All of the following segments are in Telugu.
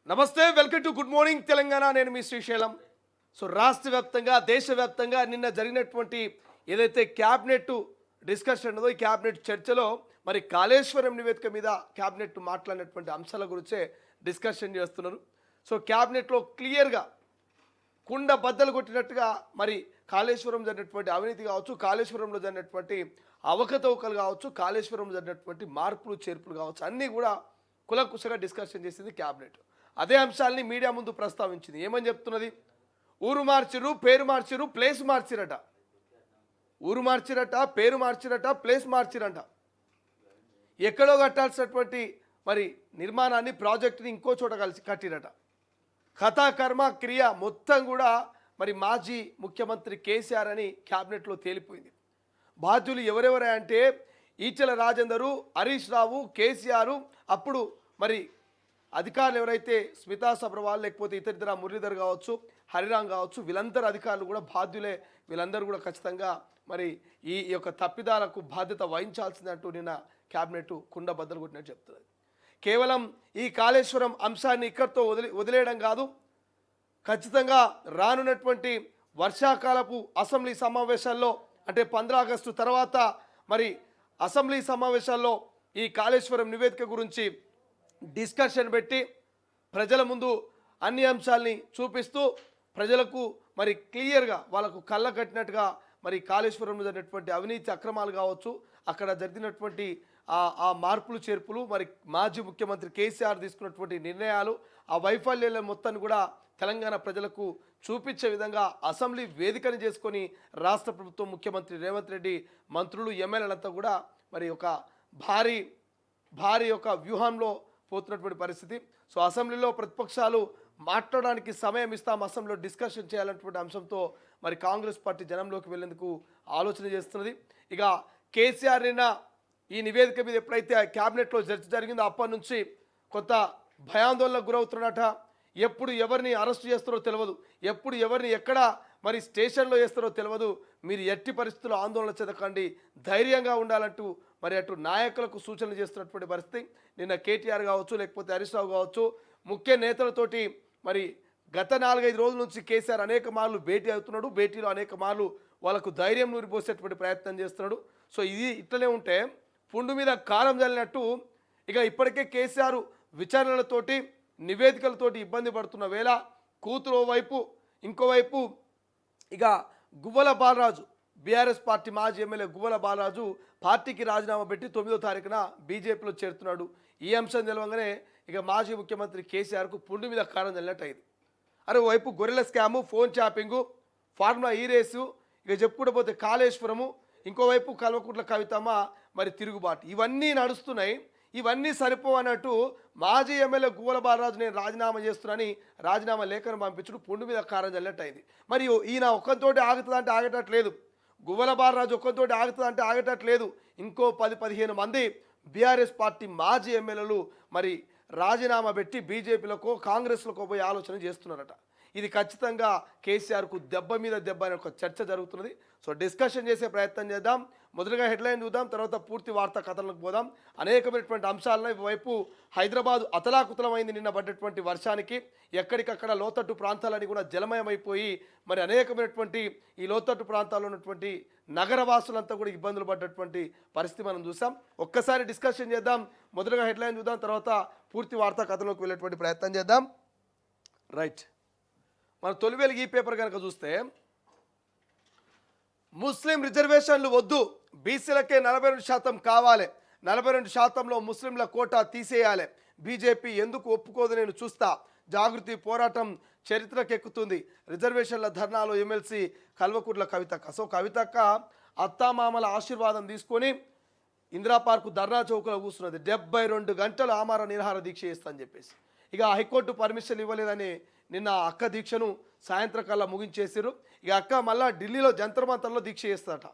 నమస్తే, welcome to good morning Telangana. నేను మీ శ్రీశైలం. సో రాష్ట్ర వ్యాప్తంగా దేశవ్యాప్తంగా నిన్న జరిగినటువంటి ఏదైతే క్యాబినెట్ డిస్కషన్ ఉన్నదో ఈ క్యాబినెట్ చర్చలో మరి కాళేశ్వరం నివేదిక మీద క్యాబినెట్ మాట్లాడినటువంటి అంశాల గురించే డిస్కషన్ చేస్తున్నారు. సో క్యాబినెట్లో క్లియర్గా కుండ బద్దలు కొట్టినట్టుగా మరి కాళేశ్వరం జరిగినటువంటి అవినీతి కావచ్చు, కాళేశ్వరంలో జరిగినటువంటి అవకతవకలు కావచ్చు, కాళేశ్వరంలో జరిగినటువంటి మార్పులు చేర్పులు కావచ్చు, అన్నీ కూడా కులకుశగా డిస్కషన్ చేసింది క్యాబినెట్. అదే అంశాలని మీడియా ముందు ప్రస్తావించింది. ఏమని చెప్తున్నది? ఊరు మార్చిరు, పేరు మార్చిరు, ప్లేస్ మార్చిరట. ఊరు మార్చిరట, పేరు మార్చిరట, ప్లేస్ మార్చిరట. ఎక్కడో కట్టాల్సినటువంటి మరి నిర్మాణాన్ని, ప్రాజెక్టుని ఇంకో చోట కలిసి కట్టిరట. కథా కర్మ క్రియ మొత్తం కూడా మరి మాజీ ముఖ్యమంత్రి కేసీఆర్ అని క్యాబినెట్లో తేలిపోయింది. బాధ్యులు ఎవరెవరే అంటే ఈటెల రాజేందరు, హరీష్ రావు, కేసీఆర్, అప్పుడు మరి అధికారులు ఎవరైతే స్మితా సబ్రవాల్ లేకపోతే ఇతర మురళీధర్ కావచ్చు, హరిరామ్ కావచ్చు, వీళ్ళందరూ అధికారులు కూడా బాధ్యులే. వీళ్ళందరూ కూడా ఖచ్చితంగా మరి ఈ యొక్క తప్పిదాలకు బాధ్యత వహించాల్సిందంటూ నిన్న క్యాబినెట్ కుండ బద్దలు కొట్టినట్టు చెప్తుంది. కేవలం ఈ కాళేశ్వరం అంశాన్ని ఇక్కడితో వదిలేయడం కాదు, ఖచ్చితంగా రానున్నటువంటి వర్షాకాలపు అసెంబ్లీ సమావేశాల్లో అంటే 15 ఆగస్టు తర్వాత మరి అసెంబ్లీ సమావేశాల్లో ఈ కాళేశ్వరం నివేదిక గురించి డిస్కషన్ పెట్టి ప్రజల ముందు అన్ని అంశాలని చూపిస్తూ ప్రజలకు మరి క్లియర్గా వాళ్ళకు కళ్ళ కట్టినట్టుగా మరి కాళేశ్వరంలో జరిగినటువంటి అవినీతి అక్రమాలు కావచ్చు, అక్కడ జరిగినటువంటి ఆ మార్పులు చేర్పులు, మరి మాజీ ముఖ్యమంత్రి కేసీఆర్ తీసుకున్నటువంటి నిర్ణయాలు, ఆ వైఫల్యాల మొత్తాన్ని కూడా తెలంగాణ ప్రజలకు చూపించే విధంగా అసెంబ్లీ వేదికను చేసుకొని రాష్ట్ర ప్రభుత్వం, ముఖ్యమంత్రి రేవంత్ రెడ్డి, మంత్రులు, ఎమ్మెల్యేలంతా కూడా మరి ఒక భారీ యొక్క వ్యూహంలో పోతున్నటువంటి పరిస్థితి. సో అసెంబ్లీలో ప్రతిపక్షాలు మాట్లాడడానికి సమయం ఇస్తాం, అసెంబ్లీలో డిస్కషన్ చేయాలన్నటువంటి అంశంతో మరి కాంగ్రెస్ పార్టీ జనంలోకి వెళ్ళేందుకు ఆలోచన చేస్తున్నది. ఇక కేసీఆర్ నిన్న ఈ నివేదిక మీద ఎప్పుడైతే క్యాబినెట్లో చర్చ జరిగిందో అప్పటి నుంచి కొంత భయాందోళనకు గురవుతున్నట. ఎప్పుడు ఎవరిని అరెస్ట్ చేస్తారో తెలియదు, ఎప్పుడు ఎవరిని ఎక్కడ మరి స్టేషన్లో వేస్తారో తెలియదు. మీరు ఎట్టి పరిస్థితుల్లో ఆందోళన చెందకండి, ధైర్యంగా ఉండాలంటూ మరి అటు నాయకులకు సూచనలు చేస్తున్నటువంటి పరిస్థితి. నిన్న కేటీఆర్ కావచ్చు, లేకపోతే హరీష్ రావు కావచ్చు, ముఖ్య నేతలతోటి మరి గత 4-5 రోజుల నుంచి కేసీఆర్ అనేక మార్లు భేటీ అవుతున్నాడు. భేటీలో అనేక మార్లు వాళ్ళకు ధైర్యం నూరిపోసేటువంటి ప్రయత్నం చేస్తున్నాడు. సో ఇది ఇట్లనే ఉంటే పుండు మీద కారం జల్లినట్టు ఇక ఇప్పటికే కేసీఆర్ విచారణలతోటి, నివేదికలతోటి ఇబ్బంది పడుతున్న వేళ కూతురు వైపు, ఇంకోవైపు ఇక గువ్వల బాలరాజు, బీఆర్ఎస్ పార్టీ మాజీ ఎమ్మెల్యే గువ్వల బాలరాజు పార్టీకి రాజీనామా పెట్టి 9వ తారీఖున బీజేపీలో చేరుతున్నాడు. ఈ అంశం తెలవగానే ఇక మాజీ ముఖ్యమంత్రి కేసీఆర్కు పుండు మీద కారం చల్లినట్టు అయింది. అరే వైపు గొర్రెల స్కాము, ఫోన్ ట్యాపింగు, ఫార్ములా ఈ రేసు, ఇక చెప్పుకుంటూ పోతే కాళేశ్వరము, ఇంకోవైపు కల్వకుంట్ల కవితమ్మ మరి తిరుగుబాటు, ఇవన్నీ నడుస్తున్నాయి. ఇవన్నీ సరిపోవన్నట్టు మాజీ ఎమ్మెల్యే గువ్వల బాలరాజు నేను రాజీనామా చేస్తున్నానని రాజీనామా లేఖను పంపించుడు పుండు మీద కారం చల్లినట్టు అయింది. మరి ఈయన ఒక్కరితోటి ఆగుతుందంటే ఆగేటట్లేదు, గువ్వల బాలరాజు ఒక్కరితోటి ఆగుతుందంటే ఆగేటట్లేదు. ఇంకో 10-15 మంది బీఆర్ఎస్ పార్టీ మాజీ ఎమ్మెల్యేలు మరి రాజీనామా పెట్టి బీజేపీలకో కాంగ్రెస్లకో పోయి ఆలోచన చేస్తున్నారట. ఇది ఖచ్చితంగా కేసీఆర్కు దెబ్బ మీద దెబ్బ అనే ఒక చర్చ జరుగుతున్నది. సో డిస్కషన్ చేసే ప్రయత్నం చేద్దాం. మొదటగా హెడ్లైన్ చూద్దాం, తర్వాత పూర్తి వార్తా కథలకు పోదాం. అనేకమైనటువంటి అంశాలను వైపు హైదరాబాద్ అతలాకుతలమైంది నిన్న పడ్డటువంటి వర్షానికి. ఎక్కడికక్కడ లోతట్టు ప్రాంతాలన్నీ కూడా జలమయమైపోయి మరి అనేకమైనటువంటి ఈ లోతట్టు ప్రాంతాల్లో ఉన్నటువంటి నగరవాసులంతా కూడా ఇబ్బందులు పడ్డటువంటి పరిస్థితి మనం చూసాం. ఒక్కసారి డిస్కషన్ చేద్దాం. మొదటగా హెడ్లైన్ చూద్దాం, తర్వాత పూర్తి వార్తా కథలోకి వెళ్ళేటువంటి ప్రయత్నం చేద్దాం. రైట్, మన తొలి వెలుగు ఈ పేపర్ కనుక చూస్తే ముస్లిం రిజర్వేషన్లు వద్దు, బీసీలకే 42% కావాలి, 42%లో ముస్లింల కోటా తీసేయాలి, బీజేపీ ఎందుకు ఒప్పుకోదు నేను చూస్తా, జాగృతి పోరాటం చరిత్రకెక్కుతుంది, రిజర్వేషన్ల ధర్నాలో ఎమ్మెల్సీ కల్వకుంట్ల కవితక్క. సో కవితక్క అత్తామామల ఆశీర్వాదం తీసుకొని ఇందిరా పార్కు ధర్నా చౌకలో కూర్చున్నది. 72 గంటలు ఆమరణ నిరాహార దీక్ష చేస్తానని చెప్పేసి ఇక హైకోర్టు పర్మిషన్ ఇవ్వలేదని నిన్న అక్క దీక్షను సాయంత్రం కల్లా ముగించేసారు. ఇక అక్క మళ్ళా ఢిల్లీలో జంతర్ మంతర్లో దీక్ష చేస్తారట.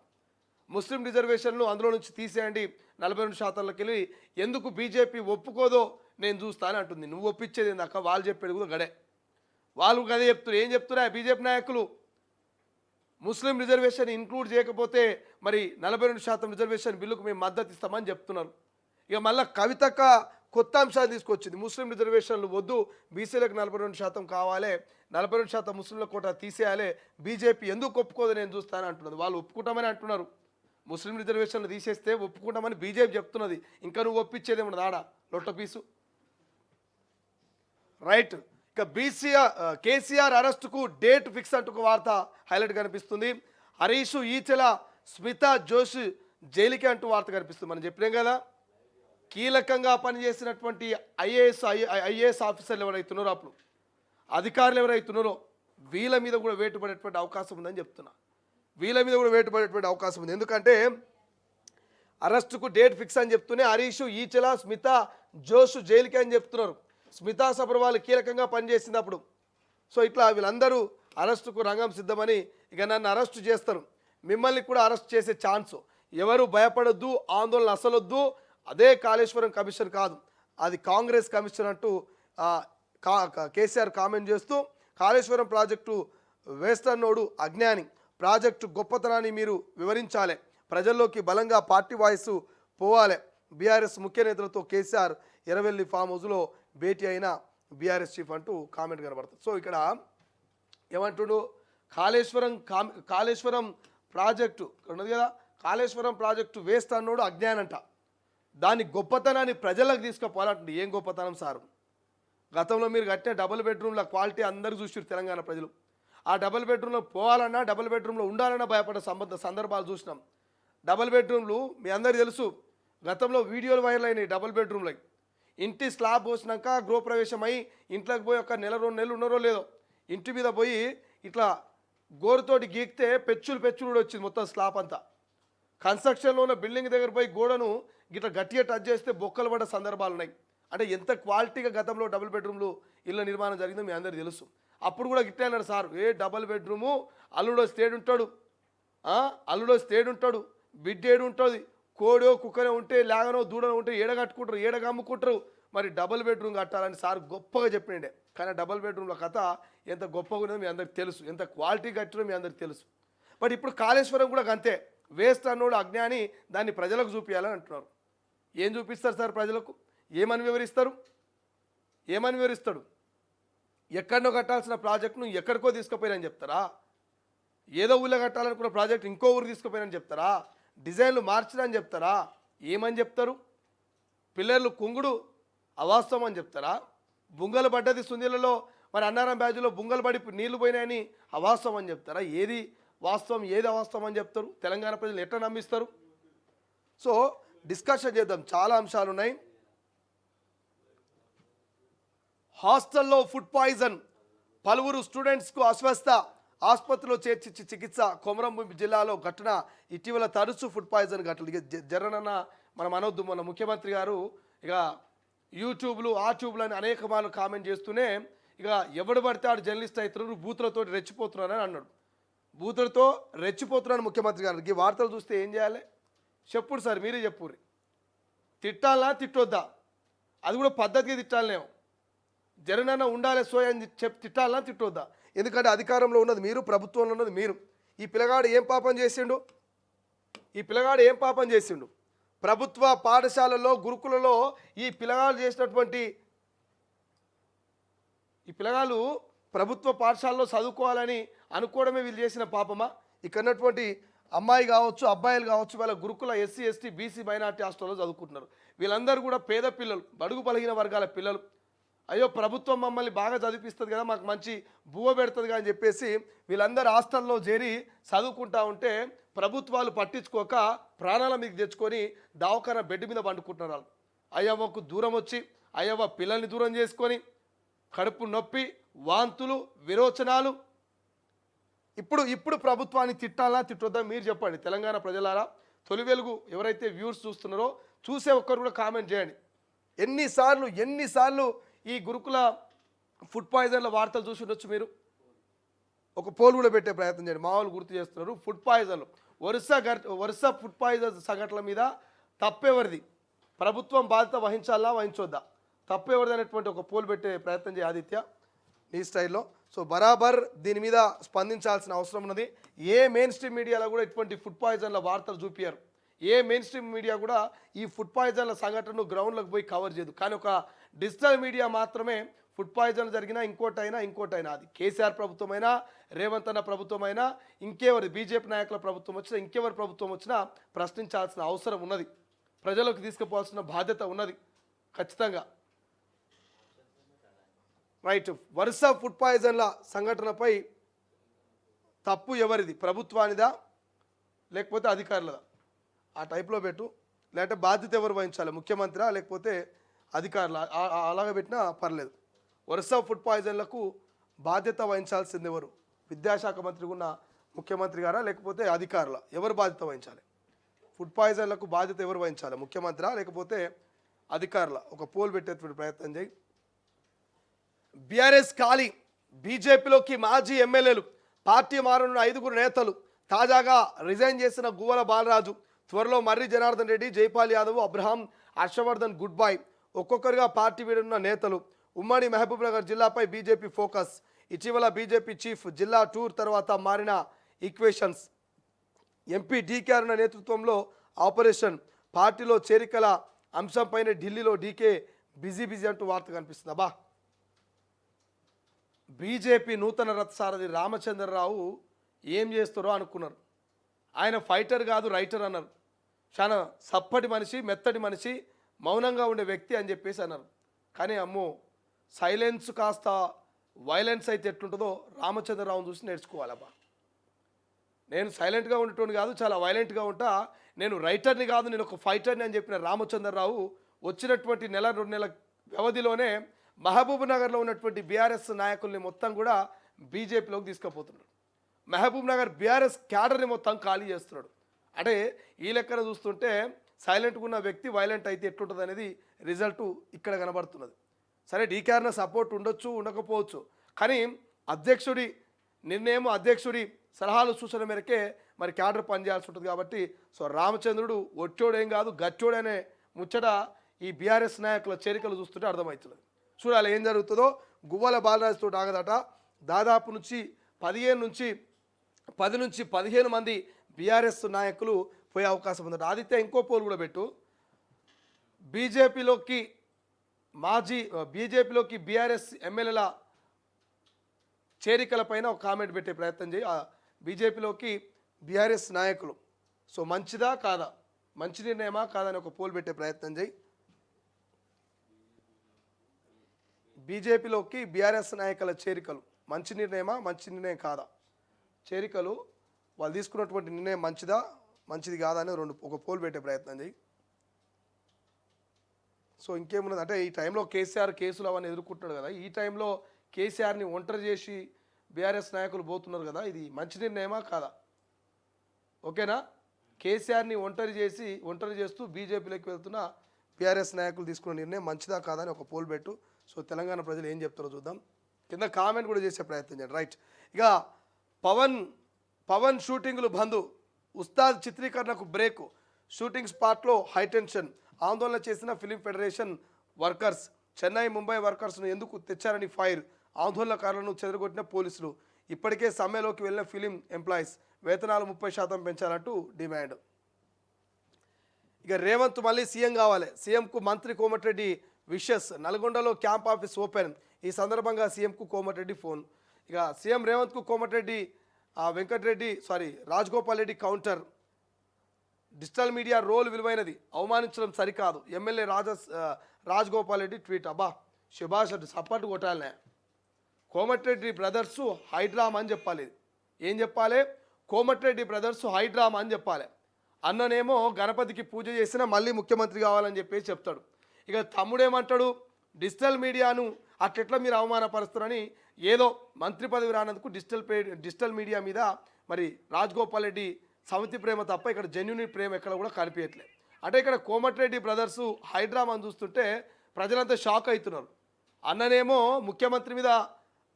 ముస్లిం రిజర్వేషన్లు అందులో నుంచి తీసేయండి, 42%లోకి వెళ్ళి ఎందుకు బీజేపీ ఒప్పుకోదో నేను చూస్తాను అంటుంది. నువ్వు ఒప్పించేది అక్క, వాళ్ళు చెప్పేది కూడా గడే, వాళ్ళు గదే చెప్తున్నారు. ఏం చెప్తున్నా బీజేపీ నాయకులు? ముస్లిం రిజర్వేషన్ ఇంక్లూడ్ చేయకపోతే మరి 42% రిజర్వేషన్ బిల్లుకు మేము మద్దతు ఇస్తామని చెప్తున్నారు. ఇక మళ్ళీ కవితక్క కొత్త అంశాన్ని తీసుకొచ్చింది. ముస్లిం రిజర్వేషన్లు వద్దు, బీసీలకు 42% కావాలి, 42% ముస్లింల కోటా తీసేయాలి, బీజేపీ ఎందుకు ఒప్పుకోదు నేను చూస్తాను అంటున్నది. వాళ్ళు ఒప్పుకుంటామని అంటున్నారు. ముస్లిం రిజర్వేషన్లు తీసేస్తే ఒప్పుకుంటామని బీజేపీ చెప్తున్నది. ఇంకా నువ్వు ఒప్పించేదేమన్నది ఆడ లొట్ట పీసు. రైట్. ఇక కేసీఆర్ అరెస్టుకు డేట్ ఫిక్స్ అంటూ ఒక వార్త హైలైట్ కనిపిస్తుంది. హరీష్, ఈచెల, స్మితా జోషి జైలుకి అంటూ వార్త కనిపిస్తుంది. మనం చెప్పినాం కదా, కీలకంగా పనిచేసినటువంటి ఐఏఎస్ ఆఫీసర్లు ఎవరైతున్నారో, అప్పుడు అధికారులు ఎవరైతున్నారో వీళ్ళ మీద కూడా వేటు పడేటువంటి అవకాశం ఉందని చెప్తున్నా. వీళ్ళ మీద కూడా వేటు పడేటువంటి అవకాశం ఉంది. ఎందుకంటే అరెస్టుకు డేట్ ఫిక్స్ అని చెప్తూనే హరీష్, ఈచెల, స్మితా జోష్ జైలుకి అని చెప్తున్నారు. స్మితా సబర్వాల్ కీలకంగా పనిచేసింది అప్పుడు. సో ఇట్లా వీళ్ళందరూ అరెస్టుకు రంగం సిద్ధమని, ఇక నన్ను అరెస్టు చేస్తారు, మిమ్మల్ని కూడా అరెస్ట్ చేసే ఛాన్స్, ఎవరు భయపడొద్దు, ఆందోళన అసలొద్దు, అదే కాళేశ్వరం కమిషన్ కాదు, అది కాంగ్రెస్ కమిషన్ అంటూ కేసీఆర్ కామెంట్ చేస్తూ, కాళేశ్వరం ప్రాజెక్టు వేస్ట్ అన్నోడు అజ్ఞాని, ప్రాజెక్టు గొప్పతనాన్ని మీరు వివరించాలి, ప్రజల్లోకి బలంగా పార్టీ వాయిస్ పోవాలి, బీఆర్ఎస్ ముఖ్య నేతలతో కేసీఆర్ ఎర్రవెల్లి ఫామ్ హౌస్లో భేటీ అయిన బీఆర్ఎస్ చీఫ్ అంటూ కామెంట్ కనబడుతుంది. సో ఇక్కడ ఏమంటుడు, కాళేశ్వరం ప్రాజెక్టు ఉన్నది కదా, కాళేశ్వరం ప్రాజెక్టు వేస్ట్ అన్నోడు అజ్ఞానంట, దాని గొప్పతనాన్ని ప్రజలకు తీసుకుపోవాలంటే ఏం గొప్పతనం సార్? గతంలో మీరు కట్టిన డబుల్ బెడ్రూమ్ల క్వాలిటీ అందరూ చూసారు తెలంగాణ ప్రజలు. ఆ డబుల్ బెడ్రూమ్లో పోవాలన్నా, డబుల్ బెడ్రూమ్లో ఉండాలన్నా భయపడే సందర్భాలు చూసినాం. డబుల్ బెడ్రూమ్లు మీ అందరికీ తెలుసు, గతంలో వీడియోలు వైరల్ అయినాయి. డబుల్ బెడ్రూమ్లకి ఇంటి స్లాబ్ పోసినాక గృహప్రవేశం అయ్యి ఇంట్లోకి పోయి ఒక నెల 2 నెలలు ఉన్నారో లేదో, ఇంటి మీద పోయి ఇట్లా గోరుతోటి గీకితే పెచ్చులు కూడా వచ్చింది మొత్తం స్లాబ్ అంతా. కన్స్ట్రక్షన్లో ఉన్న బిల్డింగ్ దగ్గర పోయి గోడను ఇట్లా గట్టిగా టచ్ చేస్తే బొక్కలు పడ్డ సందర్భాలు ఉన్నాయి. అంటే ఎంత క్వాలిటీగా గతంలో డబుల్ బెడ్రూమ్లు ఇళ్ళ నిర్మాణం జరిగిందో మీ అందరికీ తెలుసు. అప్పుడు కూడా గిట్టే అన్నాడు సార్, డబుల్ బెడ్రూము అల్లుడో స్టేడ్ ఉంటాడు, బిడ్డేడు ఉంటుంది, కోడో కుక్కనే ఉంటే లేగనో దూడనో ఉంటే ఏడగట్టుకుంటారు, ఏడగా అమ్ముకుంటారు, మరి డబుల్ బెడ్రూమ్ కట్టాలని సార్ గొప్పగా చెప్పినండే. కానీ డబుల్ బెడ్రూమ్ల కథ ఎంత గొప్పగా ఉన్నదో మీ అందరికి తెలుసు, ఎంత క్వాలిటీ కట్టినో మీ అందరికి తెలుసు. బట్ ఇప్పుడు కాళేశ్వరం కూడా అంతే, వేస్ట్ అన్నోడు అజ్ఞాని, దాన్ని ప్రజలకు చూపించాలని అంటున్నారు. ఏం చూపిస్తారు సార్ ప్రజలకు? ఏమని వివరిస్తాడు? ఎక్కడనో కట్టాల్సిన ప్రాజెక్టును ఎక్కడికో తీసుకుపోయినని చెప్తారా? ఏదో ఊళ్ళో కట్టాలనుకున్న ప్రాజెక్ట్ ఇంకో ఊరు తీసుకుపోయినని చెప్తారా? డిజైన్లు మార్చినని చెప్తారా? ఏమని చెప్తారు? పిల్లర్లు కుంగుడు అవాస్తవం అని చెప్తారా? బుంగలు పడ్డది సుందీలలో, మరి అన్నారం బ్యాజ్లో బుంగలు పడి నీళ్లు పోయినాయని అవాస్తవం అని చెప్తారా? ఏది వాస్తవం, ఏది అవాస్తవం అని చెప్తారు? తెలంగాణ ప్రజలు ఎట్లా నమ్మిస్తారు? సో డిస్కషన్ చేద్దాం, చాలా అంశాలు ఉన్నాయి. హాస్టల్లో ఫుడ్ పాయిజన్, పలువురు స్టూడెంట్స్కు అస్వస్థ, ఆసుపత్రిలో చేర్చి చికిత్స. కొమరంభీం జిల్లాలో ఘటన ఇటీవల తరచూ ఫుడ్ పాయిజన్ ఘటనలు. ఇక జరనన్న మనం అనొద్దు, మన ముఖ్యమంత్రి గారు ఇక యూట్యూబ్లు ఆ ట్యూబ్లు అని అనేక మార్లు కామెంట్ చేస్తూనే ఇక ఎవడు పడితే ఆడు జర్నలిస్ట్ అవుతున్నారు, బూతులతో రెచ్చిపోతున్నారని అన్నాడు. బూతులతో రెచ్చిపోతున్నాను ముఖ్యమంత్రి గారు. ఈ వార్తలు చూస్తే ఏం చేయాలి చెప్పుడు సార్, మీరే చెప్పుర్రి. తిట్టాలా తిట్టొద్దా? అది కూడా పద్ధతిగా తిట్టాలనేమో. జగనన్న ఉండాలి సోయ అని తిట్టాలన్నా తిట్టొద్దా? ఎందుకంటే అధికారంలో ఉన్నది మీరు, ప్రభుత్వంలో ఉన్నది మీరు. ఈ పిల్లగాడు ఏం పాపం చేసిండు? ప్రభుత్వ పాఠశాలల్లో, గురుకులలో ఈ పిల్లగాళ్ళు ప్రభుత్వ పాఠశాలలో చదువుకోవాలని అనుకోవడమే వీళ్ళు చేసిన పాపమా? ఇక్కడ ఉన్నటువంటి అమ్మాయి కావచ్చు, అబ్బాయిలు కావచ్చు, వాళ్ళ గురుకుల ఎస్సీ, ఎస్టీ, బీసీ, మైనార్టీ హాస్టల్లో చదువుకుంటున్నారు. వీళ్ళందరూ కూడా పేద పిల్లలు, బడుగు బలహీన వర్గాల పిల్లలు. అయ్యో ప్రభుత్వం మమ్మల్ని బాగా చదివిస్తుంది కదా, మాకు మంచి బువ్వ పెడుతుంది కదా అని చెప్పేసి వీళ్ళందరూ హాస్టల్లో చేరి చదువుకుంటా ఉంటే ప్రభుత్వాలు పట్టించుకోక ప్రాణాల మీద తెచ్చుకొని దవాఖాన బెడ్ మీద పండుకుంటున్నారు వాళ్ళు. అయ్యవ్వకు దూరం వచ్చి, అయ్యవ్వ పిల్లల్ని దూరం చేసుకొని కడుపు నొప్పి, వాంతులు, విరోచనాలు. ఇప్పుడు ప్రభుత్వాన్ని తిట్టాలా తిట్టొద్దా మీరు చెప్పండి తెలంగాణ ప్రజలారా. తొలి వెలుగు ఎవరైతే వ్యూర్స్ చూస్తున్నారో చూసే ఒక్కరు కూడా కామెంట్ చేయండి. ఎన్నిసార్లు ఈ గురుకుల ఫుడ్ పాయిజన్ల వార్తలు చూసి ఉండొచ్చు మీరు. ఒక పోల్ కూడా పెట్టే ప్రయత్నం చేయండి. మామూలు గుర్తు చేస్తున్నారు. ఫుడ్ పాయిజన్లు వరుస ఫుడ్ పాయిజన్ సంఘటనల మీద తప్పెవరిది? ప్రభుత్వం బాధ్యత వహించాలా వహించొద్దా? తప్పెవరిది అనేటువంటి ఒక పోల్ పెట్టే ప్రయత్నం చేయ ఆదిత్య నీ స్టైల్లో. సో బరాబర్ దీని మీద స్పందించాల్సిన అవసరం ఉన్నది. ఏ మెయిన్ స్ట్రీమ్ మీడియాలో కూడా ఇటువంటి ఫుడ్ పాయిజన్ల వార్తలు చూపించారు. ఏ మెయిన్ స్ట్రీమ్ మీడియా కూడా ఈ ఫుడ్ పాయిజన్ల సంఘటనను గ్రౌండ్లోకి పోయి కవర్ చేయదు. కానీ ఒక డిజిటల్ మీడియా మాత్రమే ఫుడ్ పాయిజన్ జరిగినా ఇంకోటైనా అది కేసీఆర్ ప్రభుత్వమైనా రేవంత్ అన్న ప్రభుత్వమైనా ఇంకెవరి బీజేపీ నాయకుల ప్రభుత్వం వచ్చినా ఇంకెవరి ప్రభుత్వం వచ్చినా ప్రశ్నించాల్సిన అవసరం ఉన్నది, ప్రజలకు తీసుకుపోవాల్సిన బాధ్యత ఉన్నది ఖచ్చితంగా. రైట్, వరుస ఫుడ్ పాయిజన్ల సంఘటనపై తప్పు ఎవరిది, ప్రభుత్వానిదా లేకపోతే అధికారులదా? ఆ టైప్లో పెట్టు. లేకపోతే బాధ్యత ఎవరు వహించాలి, ముఖ్యమంత్రి లేకపోతే అధికారులు, అలాగ పెట్టినా పర్లేదు. వరుస ఫుడ్ పాయిజన్లకు బాధ్యత వహించాల్సింది ఎవరు? విద్యాశాఖ మంత్రి ఉన్న ముఖ్యమంత్రి గారా లేకపోతే అధికారుల? ఎవరు బాధ్యత వహించాలి? ఫుడ్ పాయిజన్లకు బాధ్యత ఎవరు వహించాలి, ముఖ్యమంత్రి లేకపోతే అధికారుల? ఒక పోల్ పెట్టేటువంటి ప్రయత్నం చేయి. బీఆర్ఎస్ ఖాళీ, బీజేపీలోకి మాజీ ఎమ్మెల్యేలు, పార్టీ మారనున్న 5 నేతలు, తాజాగా రిజైన్ చేసిన గువ్వల బాలరాజు, త్వరలో Marri Janardhan Reddy, Jaipal Yadav, Abraham, Harshavardhan good bye, ఒక్కొక్కరుగా పార్టీ వీడనున్న నేతలు. ఉమ్మడి మహబూబ్నగర్ జిల్లాపై బీజేపీ ఫోకస్. ఇటీవల బీజేపీ చీఫ్ జిల్లా టూర్ తర్వాత మారిన ఈక్వేషన్స్. ఎంపీ డీకే అరుణ నేతృత్వంలో ఆపరేషన్. పార్టీలో చేరికల అంశంపైన ఢిల్లీలో డీకే బిజీ అంటూ వార్త కనిపిస్తుంది. అబ్బా, బీజేపీ నూతన రథసారథి రామచంద్రరావు ఏం చేస్తారో అనుకున్నారు. ఆయన ఫైటర్ కాదు రైటర్ అన్నారు. చాలా సప్పటి మనిషి, మెత్తటి మనిషి, మౌనంగా ఉండే వ్యక్తి అని చెప్పేసి అన్నారు. కానీ అమ్మో, సైలెన్స్ కాస్త వైలెన్స్ అయితే ఎట్లుంటుందో రామచంద్రరావును చూసి నేర్చుకోవాలబ్బా. నేను సైలెంట్గా ఉండేటోని కాదు, చాలా వైలెంట్గా ఉంటా, నేను రైటర్ని కాదు, నేను ఒక ఫైటర్ని అని చెప్పిన రామచంద్రరావు వచ్చినటువంటి 1-2 నెలల వ్యవధిలోనే మహబూబ్ నగర్లో ఉన్నటువంటి బీఆర్ఎస్ నాయకుల్ని మొత్తం కూడా బీజేపీలోకి తీసుకుపోతున్నాడు. మహబూబ్ నగర్ బీఆర్ఎస్ క్యాడర్ని మొత్తం ఖాళీ చేస్తున్నాడు. అంటే ఈ లెక్కన చూస్తుంటే సైలెంట్గా ఉన్న వ్యక్తి వైలెంట్ అయితే ఎట్లుంటుంది అనేది రిజల్ట్ ఇక్కడ కనబడుతున్నది. సరే, డీకేఆర్న సపోర్ట్ ఉండొచ్చు, ఉండకపోవచ్చు, కానీ అధ్యక్షుడి నిర్ణయం, అధ్యక్షుడి సలహాలు సూచన మేరకే మరి క్యాడర్ పనిచేయాల్సి ఉంటుంది. కాబట్టి సో రామచంద్రుడు ఒట్టోడేం కాదు, గచ్చోడనే ముచ్చట ఈ బీఆర్ఎస్ నాయకుల చేరికలు చూస్తుంటే అర్థమవుతున్నది. చూడాలి ఏం జరుగుతుందో. గువ్వల బాలరాజుతో ఆగదట. దాదాపు 10 నుంచి 15 మంది బీఆర్ఎస్ నాయకులు పోయే అవకాశం ఉందట. ఆదిత్య, ఇంకో పోల్ కూడా పెట్టు. బీజేపీలోకి బీఆర్ఎస్ ఎమ్మెల్యేల చేరికలపైన ఒక కామెంట్ పెట్టే ప్రయత్నం చేయి. బీజేపీలోకి బీఆర్ఎస్ నాయకులు సో మంచిదా కాదా, మంచి నిర్ణయమా కాదా అని ఒక పోల్ పెట్టే ప్రయత్నం చేయి. బీజేపీలోకి బీఆర్ఎస్ నాయకుల చేరికలు మంచి నిర్ణయమా, మంచి నిర్ణయం కాదా? చేరికలు వాళ్ళు తీసుకున్నటువంటి నిర్ణయం మంచిది కాదా అని ఒక పోల్ పెట్టే ప్రయత్నం చేయి. సో ఇంకేమున్నది అంటే, ఈ టైంలో కేసీఆర్ కేసులు అవన్నీ ఎదుర్కొంటున్నాడు కదా, ఈ టైంలో కేసీఆర్ని ఒంటరి చేసి బీఆర్ఎస్ నాయకులు పోతున్నారు కదా, ఇది మంచి నిర్ణయమా కాదా? ఓకేనా? కేసీఆర్ని ఒంటరి చేస్తూ బీజేపీలోకి వెళ్తున్న బీఆర్ఎస్ నాయకులు తీసుకున్న నిర్ణయం మంచిదా కాదా అని ఒక పోల్ పెట్టు. సో తెలంగాణ ప్రజలు ఏం చెప్తారో చూద్దాం. కింద కామెంట్ కూడా చేసే ప్రయత్నం చేయండి. రైట్, ఇక పవన్ షూటింగ్లు బంద్, ఉస్తాద్ చిత్రీకరణకు బ్రేక్, షూటింగ్ స్పాట్లో హైటెన్షన్, ఆందోళన చేసిన film federation workers, Chennai Mumbai వర్కర్స్ను ఎందుకు తెచ్చారని ఫైర్, ఆందోళనకారులను చెదరగొట్టిన పోలీసులు, ఇప్పటికే సమ్మెలోకి వెళ్ళిన ఫిలిం ఎంప్లాయీస్, వేతనాలు 30% పెంచాలంటూ డిమాండ్. ఇక రేవంత్ మళ్ళీ సీఎం కావాలి, సీఎంకు మంత్రి కోమటిరెడ్డి విషెస్, నల్గొండలో క్యాంప్ ఆఫీస్ ఓపెన్, ఈ సందర్భంగా సీఎంకు కోమటిరెడ్డి ఫోన్. ఇక సీఎం రేవంత్కు Komatireddy Rajagopal Reddy counter, digital media role విలువైనది, అవమానించడం సరికాదు, ఎమ్మెల్యే రాజగోపాల్ రెడ్డి ట్వీట్. అబ్బా, శుభాష్ సపోర్ట్ కొట్టాలనే. కోమటిరెడ్డి బ్రదర్సు హైడ్రామా అని చెప్పాలి. ఏం చెప్పాలి? కోమటిరెడ్డి బ్రదర్సు హైడ్రామా అని చెప్పాలి. అన్ననేమో గణపతికి పూజ చేసినా మళ్ళీ ముఖ్యమంత్రి కావాలని చెప్పేసి చెప్తాడు. ఇక తమ్ముడేమంటాడు? డిజిటల్ మీడియాను అట్లెట్లా మీరు అవమానపరుస్తారని ఏదో మంత్రి పదవి రానందుకు డిజిటల్ మీడియా మీద మరి రాజగోపాల్ రెడ్డి సమితి ప్రేమ తప్ప ఇక్కడ జెన్యున్ ప్రేమ ఎక్కడ కూడా కనిపించట్లేదు. అంటే ఇక్కడ కోమటిరెడ్డి బ్రదర్సు హైడ్రామాని చూస్తుంటే ప్రజలంతా షాక్ అవుతున్నారు. అన్ననేమో ముఖ్యమంత్రి మీద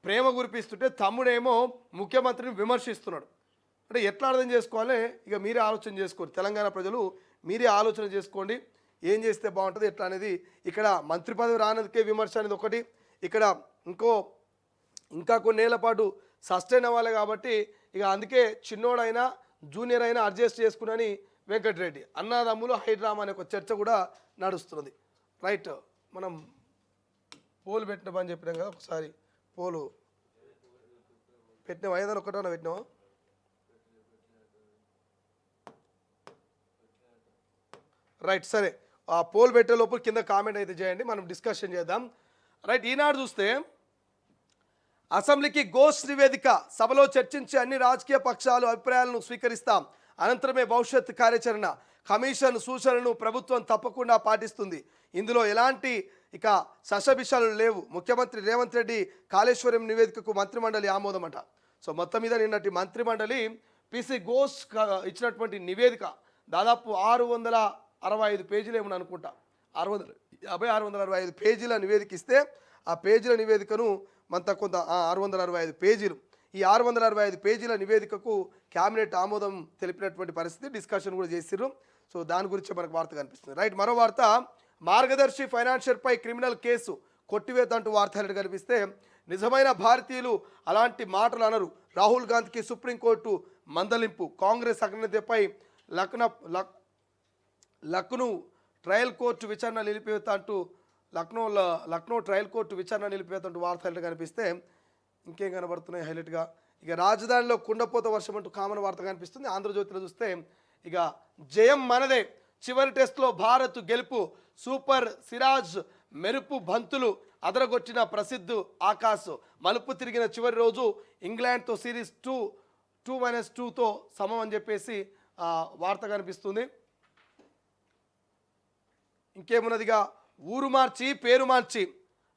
ప్రేమ కురిపిస్తుంటే తమ్ముడేమో ముఖ్యమంత్రిని విమర్శిస్తున్నాడు. అంటే ఎట్లా అర్థం చేసుకోవాలి? ఇక మీరే ఆలోచన చేసుకోండి. తెలంగాణ ప్రజలు మీరే ఆలోచన చేసుకోండి, ఏం చేస్తే బాగుంటుంది ఎట్లా అనేది. ఇక్కడ మంత్రి పదవి రానందుకే విమర్శ అనేది ఒకటి, ఇక్కడ ఇంకా కొన్నేళ్ల పాటు సస్టైన్ అవ్వాలి కాబట్టి ఇక అందుకే చిన్నోడైనా జూనియర్ అయినా అడ్జస్ట్ చేసుకుని వెంకటరెడ్డి అన్నదమ్ములు హైడ్రామా అనే ఒక చర్చ కూడా నడుస్తున్నది. రైట్, మనం పోలు పెట్టిన పని చెప్పినాం కదా, ఒకసారి పోలు పెట్టినాం, 501 పెట్టినావా? రైట్, సరే, ఆ పోల్ పెట్టే లోపల కింద కామెంట్ అయితే చేయండి, మనం డిస్కషన్ చేద్దాం. రైట్, ఈనాడు చూస్తే అసెంబ్లీకి గోష్ నివేదిక, సభలో చర్చించి అన్ని రాజకీయ పక్షాలు అభిప్రాయాలను స్వీకరిస్తాం, అనంతరమే భవిష్యత్ కార్యాచరణ, కమిషన్ సూచనలను ప్రభుత్వం తప్పకుండా పాటిస్తుంది, ఇందులో ఎలాంటి ఇక శషబిషాలు లేవు, ముఖ్యమంత్రి రేవంత్ రెడ్డి కాళేశ్వరం నివేదికకు మంత్రిమండలి ఆమోదమట. సో మొత్తం మీద నిన్నటి మంత్రిమండలి పిసి ఘోష్ ఇచ్చినటువంటి నివేదిక దాదాపు 665 పేజీలు ఏమని అనుకుంటా, 665 పేజీల నివేదిక ఇస్తే ఆ పేజీల నివేదికను కొంత 665 పేజీలు, ఈ 665 పేజీల నివేదికకు క్యాబినెట్ ఆమోదం తెలిపినటువంటి పరిస్థితి, డిస్కషన్ కూడా చేసిర్రు. సో దాని గురించి మనకు వార్త కనిపిస్తుంది. రైట్, మరో వార్త, మార్గదర్శి ఫైనాన్షియర్పై క్రిమినల్ కేసు కొట్టివేత అంటూ వార్తలు కనిపిస్తే, నిజమైన భారతీయులు అలాంటి మాటలు అనరు, రాహుల్ గాంధీకి సుప్రీంకోర్టు మందలింపు, కాంగ్రెస్ అగ్రనేతపై లక్నో ట్రయల్ కోర్టు విచారణ నిలిపివేత అంటూ లక్నో ట్రయల్ కోర్టు విచారణ నిలిపివేత అంటూ వార్తలు కనిపిస్తే, ఇంకేం కనబడుతున్నాయి హైలైట్గా, ఇక రాజధానిలో కుండపోత వర్షం అంటూ కామన్ వార్త కనిపిస్తుంది. ఆంధ్రజ్యోతిలో చూస్తే ఇక జయం మనదే, చివరి టెస్ట్లో భారత్ గెలుపు, సూపర్ సిరాజ్ మెరుపు బంతులు అదరగొట్టిన ప్రసిద్ధ్ ఆకాశ్, మలుపు తిరిగిన చివరి రోజు ఇంగ్లాండ్తో సిరీస్ 2-2తో సమం అని చెప్పేసి వార్త కనిపిస్తుంది. ఇంకేమున్నదిగా, ఊరు మార్చి పేరు మార్చి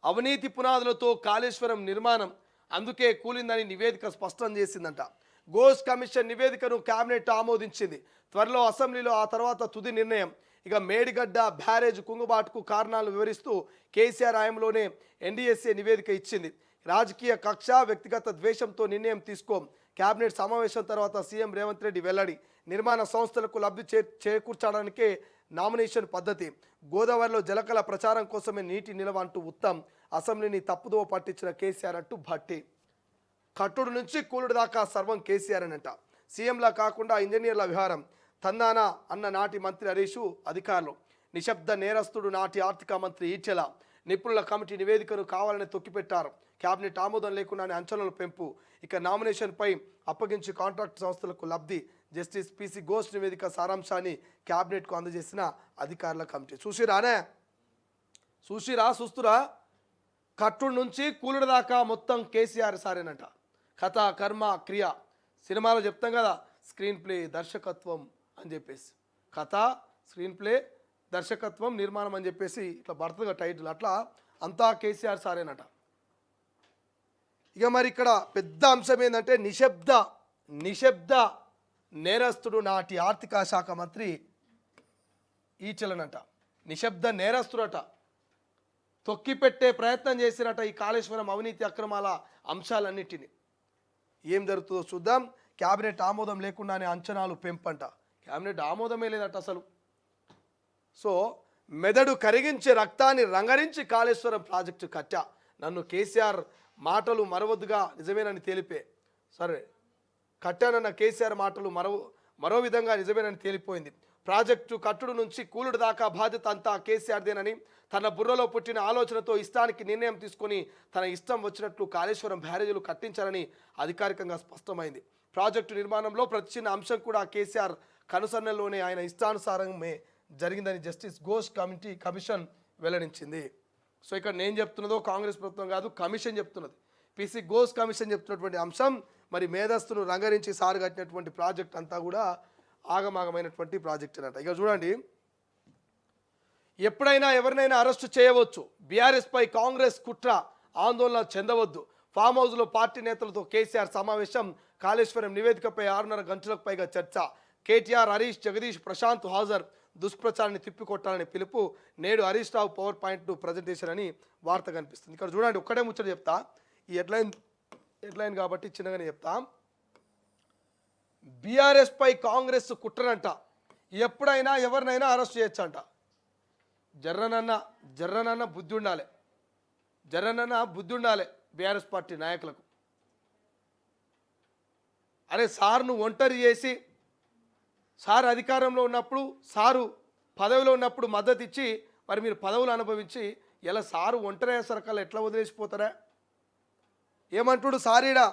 అవినీతి పునాదులతో కాళేశ్వరం నిర్మాణం, అందుకే కూలిందని నివేదిక స్పష్టం చేసిందంట. ఘోష్ కమిషన్ నివేదికను కేబినెట్ ఆమోదించింది, త్వరలో అసెంబ్లీలో ఆ తర్వాత తుది నిర్ణయం. ఇక మేడిగడ్డ బ్యారేజ్ కుంగుబాటుకు కారణాలు వివరిస్తూ కేసీఆర్ హయాంలోనే ఎన్డీఎస్ఏ నివేదిక ఇచ్చింది. రాజకీయ కక్ష, వ్యక్తిగత ద్వేషంతో నిర్ణయం తీసుకోం, కేబినెట్ సమావేశం తర్వాత సీఎం రేవంత్ రెడ్డి వెల్లడి, నిర్మాణ సంస్థలకు లబ్ధి చేకూర్చడానికే నామినేషన్ పద్ధతి, గోదావరిలో జలకళ ప్రచారం కోసమే నీటి నిల్వ అంటూ ఉత్తమ్, అసెంబ్లీని తప్పుదోవ పట్టించిన కేసీఆర్ అంటూ భట్టి, కట్టుడు నుంచి కూలుడు దాకా సర్వం కేసీఆర్ అనంట, సీఎంలా కాకుండా ఇంజనీర్ల వ్యవహారం తందానా అన్న నాటి మంత్రి హరీషు అధికారులు, నిశ్శబ్ద నేరస్తుడు నాటి ఆర్థిక మంత్రి ఈటెల, నిపుణుల కమిటీ నివేదికను కావాలని తొక్కిపెట్టారు, కేబినెట్ ఆమోదం లేకుండానే అంచనాల పెంపు, ఇక నామినేషన్పై అప్పగించి కాంట్రాక్ట్ సంస్థలకు లబ్ధి, జస్టిస్ పిసి ఘోష్ నివేదిక సారాంశాన్ని కేబినెట్కు అందజేసిన అధికారుల కమిటీ. చూస్తురా కట్టుడు నుంచి కూలుడు దాకా మొత్తం కేసీఆర్ సారేనట, కథ కర్మ క్రియ, సినిమాలో చెప్తాం కదా స్క్రీన్ ప్లే దర్శకత్వం అని చెప్పేసి, కథ స్క్రీన్ ప్లే దర్శకత్వం నిర్మాణం అని చెప్పేసి ఇట్లా పడుతుందిగా టైటిల్, అట్లా అంతా కేసీఆర్ సారేనట. ఇక మరి ఇక్కడ పెద్ద అంశం ఏంటంటే నిశ్శబ్ద నేరస్తుడు నాటి ఆర్థిక శాఖ మంత్రి ఈటెలనంట, నిశ్శబ్ద నేరస్తుడట, తొక్కిపెట్టే ప్రయత్నం చేసినట ఈ కాళేశ్వరం అవినీతి అక్రమాల అంశాలన్నిటిని. ఏం జరుగుతుందో చూద్దాం. క్యాబినెట్ ఆమోదం లేకుండానే అంచనాలు పెంపంట, క్యాబినెట్ ఆమోదమే లేదట అసలు. సో మెదడు కరిగించి రక్తాన్ని రంగరించి కాళేశ్వరం ప్రాజెక్టు కట్టా, నన్ను కేసీఆర్ మాటలు మరవద్దుగా నిజమేనని తేలిపే, సరే కట్టానన్న కేసీఆర్ మాటలు మరో విధంగా నిజమేనని తేలిపోయింది. ప్రాజెక్టు కట్టుడు నుంచి కూలుడు దాకా బాధ్యత అంతా కేసీఆర్దేనని, తన బుర్రలో పుట్టిన ఆలోచనతో ఇష్టానికి నిర్ణయం తీసుకొని తన ఇష్టం వచ్చినట్లు కాళేశ్వరం బ్యారేజీలు కట్టించారని అధికారికంగా స్పష్టమైంది. ప్రాజెక్టు నిర్మాణంలో ప్రతి చిన్న అంశం కూడా కేసీఆర్ కనుసన్నల్లోనే ఆయన ఇష్టానుసారమే జరిగిందని జస్టిస్ ఘోష్ కమిషన్ వెల్లడించింది. సో ఇక్కడ నేను చెప్తున్నదో కాంగ్రెస్ ప్రభుత్వం కాదు, కమిషన్ చెప్తున్నది. పిసి ఘోష్ కమిషన్ చెప్తున్నటువంటి అంశం, మరి మేధస్సును రంగరించి సారు కట్టినటువంటి ప్రాజెక్ట్ అంతా కూడా ఆగమాగమైనటువంటి ప్రాజెక్ట్ అన్నట. ఇక చూడండి, ఎప్పుడైనా ఎవరినైనా అరెస్టు చేయవచ్చు, బీఆర్ఎస్పై కాంగ్రెస్ కుట్ర, ఆందోళన చెందవద్దు, ఫామ్ హౌస్లో పార్టీ నేతలతో కేసీఆర్ సమావేశం, కాళేశ్వరం నివేదికపై 6.5 గంటలకు పైగా చర్చ, కేటీఆర్, హరీష్, జగదీష్, ప్రశాంత్ హాజరు, దుష్ప్రచారాన్ని తిప్పికొట్టాలని పిలుపు, నేడు Harish Rao power point presentation అని వార్త కనిపిస్తుంది. ఇక్కడ చూడండి, ఒక్కడే ముచ్చట చెప్తా, ఈ హెడ్లైన్ కాబట్టి చిన్నగానే చెప్తా. బీఆర్ఎస్పై కాంగ్రెస్ కుట్రనంట, ఎప్పుడైనా ఎవరినైనా అరెస్ట్ చేయొచ్చంట. జర్రనన్న బుద్ధి ఉండాలి బీఆర్ఎస్ పార్టీ నాయకులకు. అరే సార్ను ఒంటరి చేసి సార్ అధికారంలో ఉన్నప్పుడు, సారు పదవిలో ఉన్నప్పుడు మద్దతు ఇచ్చి మరి మీరు పదవులు అనుభవించి ఇలా సారు ఒంటరి సరకాలు ఎట్లా వదిలేసిపోతారా? ఏమంటుడు సారీడా,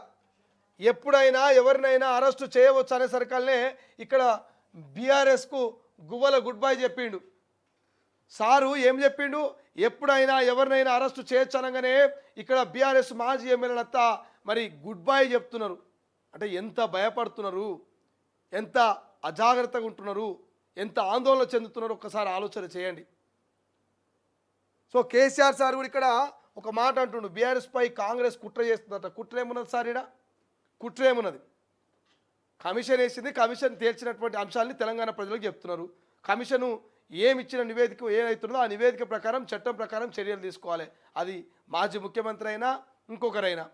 ఎప్పుడైనా ఎవరినైనా అరెస్టు చేయవచ్చు అనే సరకాలనే ఇక్కడ బీఆర్ఎస్కు గువ్వల గుడ్ బై చెప్పిండు. సారు ఏం చెప్పిండు, ఎప్పుడైనా ఎవరినైనా అరెస్టు చేయొచ్చు అనగానే ఇక్కడ బీఆర్ఎస్ మాజీ ఎమ్మెల్యేలంతా మరి గుడ్ బై చెప్తున్నారు. అంటే ఎంత భయపడుతున్నారు, ఎంత అజాగ్రత్తగా ఉంటున్నారు, ఎంత ఆందోళన చెందుతున్నారు ఒక్కసారి ఆలోచన చేయండి. సో కేసీఆర్ సార్ కూడా ఇక్కడ ఒక మాట అంటుండు, బీఆర్ఎస్ పై కాంగ్రెస్ కుట్ర చేస్తుందట. కుట్ర ఏమున్నది సార్? ఇక్కడ కుట్ర ఏమున్నది? కమిషన్ వేసింది, కమిషన్ తేల్చినటువంటి అంశాలని తెలంగాణ ప్రజలకు చెప్తున్నారు. కమిషను ఏమిచ్చిన నివేదిక ఏదైతుందో ఆ నివేదిక ప్రకారం చట్టం ప్రకారం చర్యలు తీసుకోవాలి. అది మాజీ ముఖ్యమంత్రి అయినా ఇంకొకరైనా.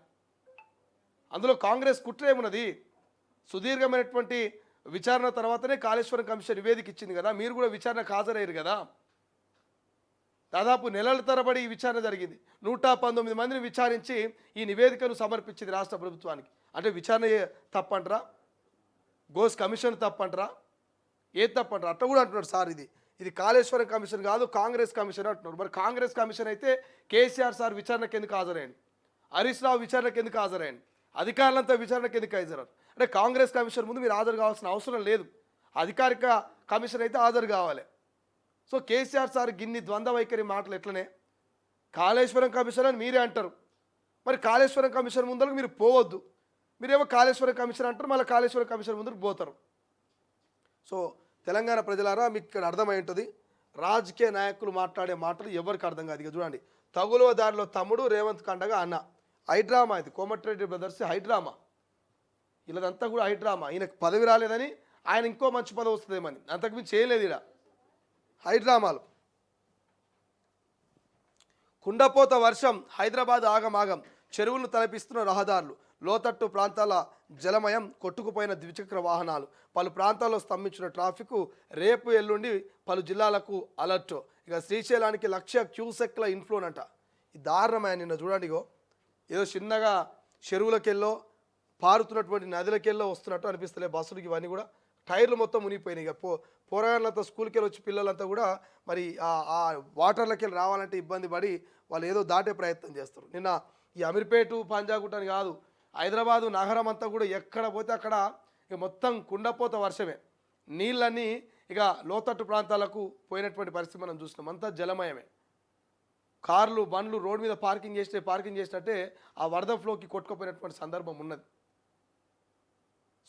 అందులో కాంగ్రెస్ కుట్ర ఏమున్నది? సుదీర్ఘమైనటువంటి విచారణ తర్వాతనే కాళేశ్వరం కమిషన్ నివేదిక ఇచ్చింది కదా. మీరు కూడా విచారణకు హాజరయ్యారు కదా. దాదాపు నెలల తరబడి ఈ విచారణ జరిగింది. 119 మందిని విచారించి ఈ నివేదికను సమర్పించింది రాష్ట్ర ప్రభుత్వానికి. అంటే విచారణ తప్పంటారా? Goes commission తప్పంటారా? ఏది తప్పంటారా? అట్లా కూడా అంటున్నాడు సార్. ఇది కాళేశ్వరం కమిషన్ కాదు, కాంగ్రెస్ కమిషన్ అంటున్నారు. మరి కాంగ్రెస్ కమిషన్ అయితే కేసీఆర్ సార్ విచారణకు ఎందుకు హాజరైంది? హరీష్ రావు విచారణకు ఎందుకు హాజరైంది? అధికారులంతా విచారణకు ఎందుకు హాజరయ్యారు? అంటే కాంగ్రెస్ కమిషన్ ముందు మీరు హాజరు కావాల్సిన అవసరం లేదు. అధికారిక కమిషన్ అయితే హాజరు కావాలి. సో కేసీఆర్ సార్ గిన్ని ద్వంద్వ వైఖరి మాటలు ఎట్లనే? కాళేశ్వరం కమిషన్ అని మీరే అంటారు, మరి కాళేశ్వరం కమిషన్ ముందరకు మీరు పోవద్దు. మీరేమో కాళేశ్వరం కమిషన్ అంటారు, మళ్ళీ కాళేశ్వరం కమిషన్ ముందరకు పోతారు. సో తెలంగాణ ప్రజలారా, మీకు ఇక్కడ అర్థమై ఉంటుంది, రాజకీయ నాయకులు మాట్లాడే మాటలు ఎవరికి అర్థం కాదు. ఇక చూడండి, తగులువ దారిలో తమ్ముడు, రేవంత్ కండగా అన్న. హైడ్రామా ఇది, కోమటిరెడ్డి బ్రదర్స్ హైడ్రామా. ఇలాదంతా కూడా హైడ్రామా. ఈయనకు పదవి రాలేదని ఆయన ఇంకో మంచి పదవి వస్తుందేమని, అంతకుమించి చేయలేదు. ఇక్కడ హైడ్రామాలు. కుండపోత వర్షం, హైదరాబాద్ ఆగమాగం, చెరువులను తలపిస్తున్న రహదారులు, లోతట్టు ప్రాంతాల జలమయం, కొట్టుకుపోయిన ద్విచక్ర వాహనాలు, పలు ప్రాంతాల్లో స్తంభించిన ట్రాఫిక్. రేపు ఎల్లుండి పలు జిల్లాలకు అలర్ట్. ఇక శ్రీశైలానికి 1,00,000 క్యూసెక్ల ఇన్ఫ్లోనంట. ఈ దారుణమైన నిన్న చూడండి, ఏదో చిన్నగా చెరువులకెళ్ళో పారుతున్నటువంటి నదులకెళ్ళో వస్తున్నట్టు అనిపిస్తలే బస్సులకి. ఇవన్నీ కూడా టైర్లు మొత్తం మునిగిపోయినాయి. ఇక పోరగాళ్ళంతా స్కూల్కి వెళ్ళి వచ్చి పిల్లలంతా కూడా మరి ఆ వాటర్లకి వెళ్ళి రావాలంటే ఇబ్బంది పడి వాళ్ళు ఏదో దాటే ప్రయత్నం చేస్తారు. నిన్న ఈ అమీర్పేట పంజాగుట్ట అని కాదు, హైదరాబాదు నగరం అంతా కూడా ఎక్కడ పోతే అక్కడ ఇక మొత్తం కుండపోత వర్షమే. నీళ్ళన్నీ ఇక లోతట్టు ప్రాంతాలకు పోయినటువంటి పరిస్థితి మనం చూస్తున్నాం. అంతా జలమయమే. కార్లు బండ్లు రోడ్డు మీద పార్కింగ్ చేసినట్టే ఆ వరద ఫ్లోకి కొట్టుకుపోయినటువంటి సందర్భం ఉన్నది.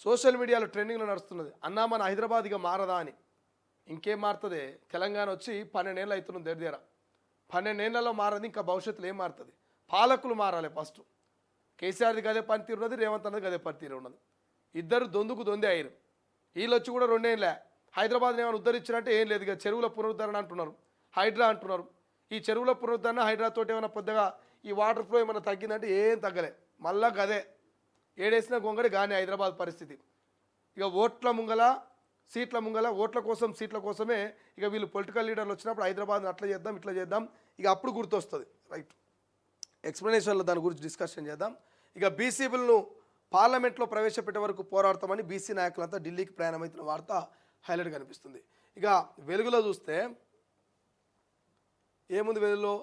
సోషల్ మీడియాలో ట్రెండింగ్లో నడుస్తున్నది, అన్నా మన హైదరాబాద్ ఇక మారదా అని. ఇంకేం మారుతుంది? తెలంగాణ వచ్చి 12 ఏళ్ళు అవుతున్నది. దగ్గర 12 ఏళ్లలో మారది, ఇంకా భవిష్యత్తులో ఏం మారుతుంది? పాలకులు మారాలి ఫస్ట్. కేసీఆర్ది గదే పనితీరు ఉన్నది, రేవంత్ అన్నది గదే పనితీరు ఉన్నది. ఇద్దరు దొందుకు దొందే అయ్యారు. వీళ్ళు వచ్చి కూడా 2 ఏళ్ళే. హైదరాబాద్ని ఏమైనా ఉద్ధరించినట్టే ఏం లేదు. ఇక చెరువుల పునరుద్ధరణ అంటున్నారు, హైడ్రా అంటున్నారు. ఈ చెరువుల పునరుద్ధరణ హైడ్రాతో ఏమైనా పెద్దగా ఈ వాటర్ ఫ్లో ఏమైనా తగ్గిందంటే ఏం తగ్గలే. మళ్ళా గదే ఏడేసిన గొంగడి గానే హైదరాబాద్ పరిస్థితి. ఇక ఓట్ల ముంగల సీట్ల ముంగల, ఓట్ల కోసం సీట్ల కోసమే ఇక వీళ్ళు పొలిటికల్ లీడర్లు వచ్చినప్పుడు హైదరాబాద్ని అట్లా చేద్దాం ఇట్లా చేద్దాం, ఇక అప్పుడు గుర్తొస్తుంది. రైట్, ఎక్స్ప్లెనేషన్లో దాని గురించి డిస్కషన్ చేద్దాం. ఇక బీసీ బిల్లును పార్లమెంట్లో ప్రవేశపెట్టే వరకు పోరాడతామని బీసీ నాయకులంతా ఢిల్లీకి ప్రయాణమవుతున్న వార్త హైలైట్ కనిపిస్తుంది. ఇక వెలుగులో చూస్తే ఏముంది? వెలుగులో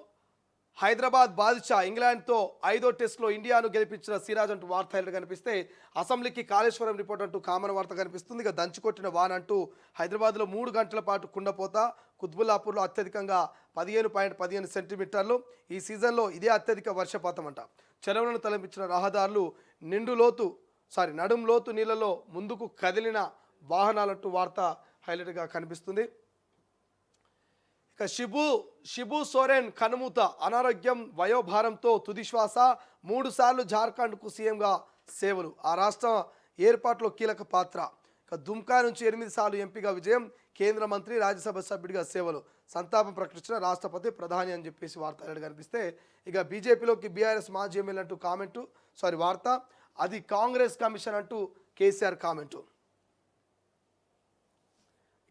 హైదరాబాద్ బాద్షా ఇంగ్లాండ్తో 5వ టెస్ట్లో ఇండియాను గెలిపించిన సిరాజ్ అంటూ వార్త హైలైట్ కనిపిస్తే, అసెంబ్లీకి కాళేశ్వరం రిపోర్ట్ అంటూ కామన్ వార్త కనిపిస్తుంది. ఇక దంచుకొట్టిన వాన్ అంటూ హైదరాబాద్లో 3 గంటల పాటు కుండపోత. కుత్బుల్లాపూర్లో అత్యధికంగా 15.15 సెంటీమీటర్లు. ఈ సీజన్లో ఇదే అత్యధిక వర్షపాతం అంట. చెరువులను తలపించిన రహదారులు, నడుం లోతు నీళ్ళలో ముందుకు కదిలిన వాహనాలంటూ వార్త హైలైట్గా కనిపిస్తుంది. ఇక షిబు సోరెన్ కనుమూత, అనారోగ్యం వయోభారంతో తుదిశ్వాస. 3 సార్లు జార్ఖండ్కు సీఎంగా సేవలు, ఆ రాష్ట్ర ఏర్పాటులో కీలక పాత్ర. ఇక దుమ్కా నుంచి 8 సార్లు ఎంపీగా విజయం, కేంద్ర మంత్రి, రాజ్యసభ సభ్యుడిగా సేవలు. సంతాపం ప్రకటించిన రాష్ట్రపతి, ప్రధాని అని చెప్పేసి వార్త కనిపిస్తే, ఇక బీజేపీలోకి బీఆర్ఎస్ మాజీ ఎమ్మెల్యే అంటూ వార్త. అది కాంగ్రెస్ కమిషన్ అంటూ కేసీఆర్ కామెంటు.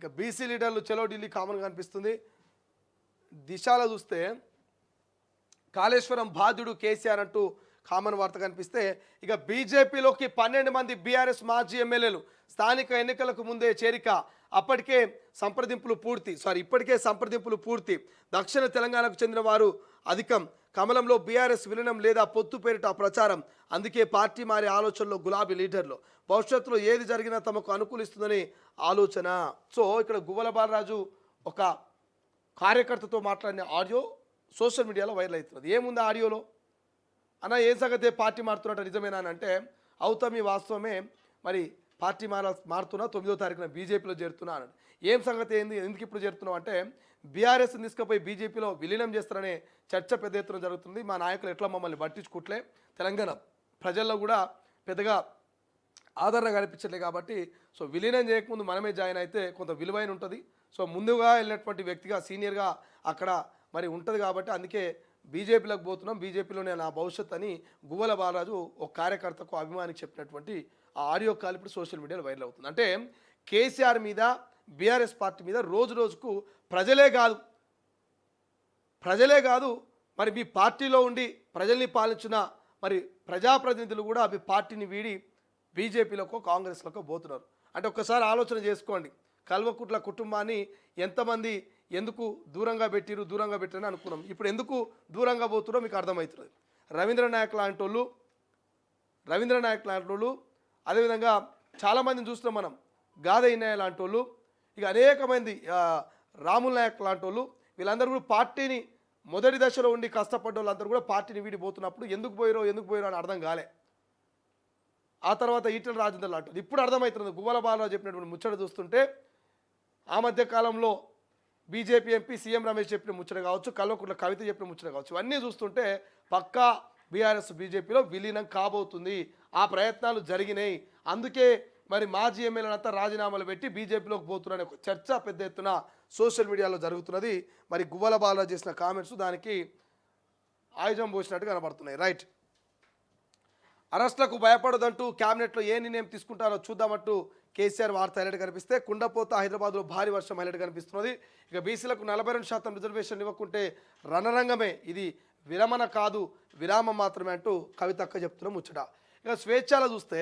ఇక బీసీ లీడర్లు చలో ఢిల్లీ కామన్గా కనిపిస్తుంది. దిశలో చూస్తే కాళేశ్వరం బాధ్యుడు కేసీఆర్ అంటూ కామన్ వార్త కనిపిస్తే ఇక బీజేపీలోకి 12 మంది బీఆర్ఎస్ మాజీ ఎమ్మెల్యేలు స్థానిక ఎన్నికలకు ముందే చేరిక. ఇప్పటికే సంప్రదింపులు పూర్తి. దక్షిణ తెలంగాణకు చెందిన వారు అధికం. కమలంలో బీఆర్ఎస్ విలీనం లేదా పొత్తు పేరిట ప్రచారం. అందుకే పార్టీ మారే ఆలోచనలో గులాబీ లీడర్లు. భవిష్యత్తులో ఏది జరిగినా తమకు అనుకూలిస్తుందని ఆలోచన. సో ఇక్కడ గువ్వల బాలరాజు ఒక కార్యకర్తతో మాట్లాడిన ఆడియో సోషల్ మీడియాలో వైరల్ అవుతున్నది. ఏముంది ఆడియోలో? అన్న ఏం సంగతే పార్టీ మారుతున్నట్టు నిజమేనా అని అంటే, అవుతాం, ఈ వాస్తవమే, మరి పార్టీ మారుతున్నా 9వ తారీఖున బీజేపీలో చేరుతున్నా అన్నాడు. ఏం సంగతి ఏంది, ఎందుకు ఇప్పుడు చేరుతున్నావు అంటే, బీఆర్ఎస్ని తీసుకుపోయి బీజేపీలో విలీనం చేస్తారనే చర్చ పెద్ద ఎత్తున జరుగుతుంది. మా నాయకులు ఎట్లా మమ్మల్ని పట్టించుకుంటలే, తెలంగాణ ప్రజల్లో కూడా పెద్దగా ఆదరణ కనిపించట్లే కాబట్టి సో విలీనం చేయకముందు మనమే జాయిన్ అయితే కొంత విలువైన ఉంటుంది. సో ముందుగా వెళ్ళినటువంటి వ్యక్తిగా సీనియర్గా అక్కడ మరి ఉంటుంది కాబట్టి అందుకే బీజేపీలోకి పోతున్నాం, బీజేపీలోనే నా భవిష్యత్ అని గువ్వల బాలరాజు ఒక కార్యకర్తకు అభిమానికి చెప్పినటువంటి ఆ ఆడియో కాల్ ఇప్పుడు సోషల్ మీడియాలో వైరల్ అవుతుంది. అంటే కేసీఆర్ మీద బీఆర్ఎస్ పార్టీ మీద రోజు రోజుకు ప్రజలే కాదు మరి మీ పార్టీలో ఉండి ప్రజల్ని పాలించిన మరి ప్రజాప్రతినిధులు కూడా మీ పార్టీని వీడి బీజేపీలోకో కాంగ్రెస్లోకో పోతున్నారు. అంటే ఒక్కసారి ఆలోచన చేసుకోండి. కల్వకుట్ల కుటుంబాన్ని ఎంతమంది ఎందుకు దూరంగా పెట్టారని అనుకున్నాం. ఇప్పుడు ఎందుకు దూరంగా పోతున్నారో మీకు అర్థమవుతుంది. రవీంద్ర నాయక్ లాంటి వాళ్ళు, అదేవిధంగా చాలామందిని చూస్తున్నాం మనం, గాదయ్య లాంటి వాళ్ళు, ఇక అనేక మంది రాముల్ నాయక్ లాంటి వాళ్ళు, వీళ్ళందరూ కూడా పార్టీని మొదటి దశలో ఉండి కష్టపడ్డ వాళ్ళందరూ కూడా పార్టీని వీడిపోతున్నప్పుడు ఎందుకు పోయిరో అని అర్థం కాలే. ఆ తర్వాత ఈటెల రాజేందర్ లాంటి ఇప్పుడు అర్థమవుతుంది. గువ్వల బాలరాజు చెప్పినటువంటి ముచ్చట చూస్తుంటే ఆ మధ్య కాలంలో బీజేపీ ఎంపీ సీఎం రమేష్ చెప్పిన ముచ్చట కావచ్చు, కల్వకుంట్ల కవిత చెప్పిన ముచ్చట కావచ్చు, ఇవన్నీ చూస్తుంటే పక్కా బీఆర్ఎస్ బీజేపీలో విలీనం కాబోతుంది. ఆ ప్రయత్నాలు జరిగినాయి. అందుకే మరి మాజీ ఎమ్మెల్యేలంతా రాజీనామాలు పెట్టి బీజేపీలోకి పోతున్నారనే ఒక చర్చ పెద్ద ఎత్తున సోషల్ మీడియాలో జరుగుతున్నది. మరి గువ్వల బాలరాజు చేసిన కామెంట్స్ దానికి ఆయుధం పోసినట్టు కనబడుతున్నాయి. రైట్. అరెస్టులకు భయపడదంటూ క్యాబినెట్లో ఏ నిర్ణయం తీసుకుంటారో చూద్దామంటూ కేసీఆర్ వార్త హైలైట్ కనిపిస్తే, కుండపోత హైదరాబాద్లో భారీ వర్షం హైలైట్ కనిపిస్తున్నది. ఇక బీసీలకు 42% రిజర్వేషన్ ఇవ్వకుంటే రణరంగమే, ఇది విరమణ కాదు విరామం మాత్రమే అంటూ కవితక్క చెప్తున్న ముచ్చట. ఇక స్వేచ్ఛలో చూస్తే